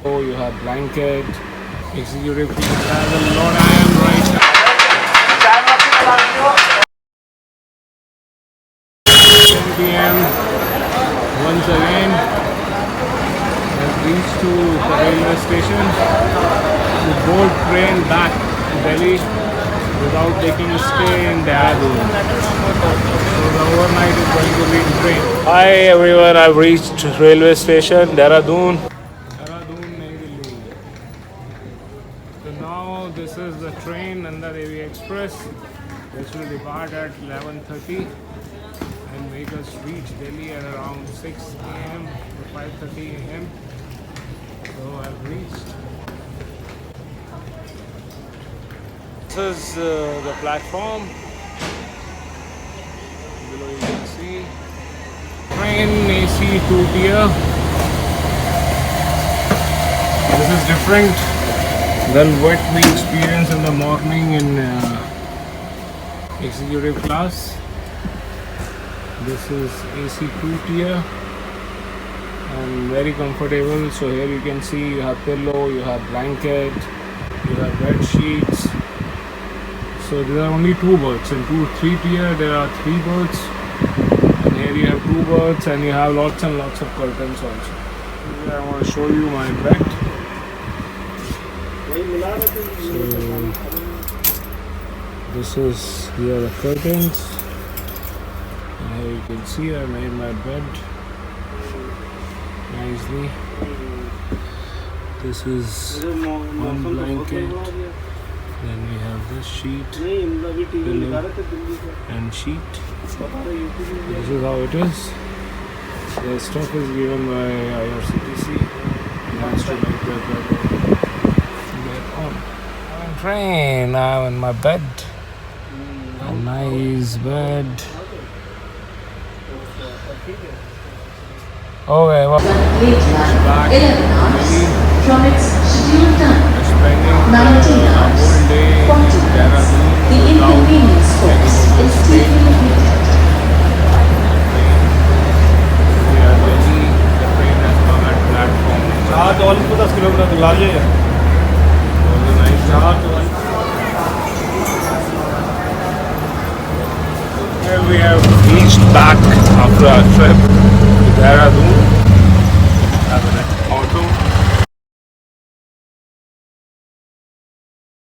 Oh, you have blanket, executive class, a lot. I am right now. 10 p.m. Once again, I've reached to the railway station to board train back to Delhi without taking a stay in Dehradun. So the overnight is going to be in train. Hi everyone, I've reached railway station Dehradun. Dehradun, New Delhi. So now this is the train Nanda Devi Express. This will depart at 11:30 and make us reach Delhi at around 6 a.m. or 5:30 a.m. So I've reached. This is the platform. Below you can see train AC 2-tier. This is different than what we experience in the morning in executive class. This is AC 2-tier and very comfortable. So here you can see you have pillow, you have blanket, you have bed sheets. So there are only 2 berths. In 3-tier there are 3 berths, and here you have 2 berths, and you have lots and lots of curtains also. Here I want to show you my bed. So this is, here are the curtains. And here you can see I made my bed nicely. This is one blanket. Then we have this sheet, pillow and sheet. This is how it is. The stuff is given by IRCTC. Nice to make that on. I'm in train. I'm in my bed. A nice bed. Okay, well, back 11 hours from its scheduled time. spending 19 a hours, whole day 40 in minutes. Dehradun The without inconvenience force is deeply repeated. We are Delhi. The train has come at platform. Was a nice job. Here we have reached back after our trip to Dehradun.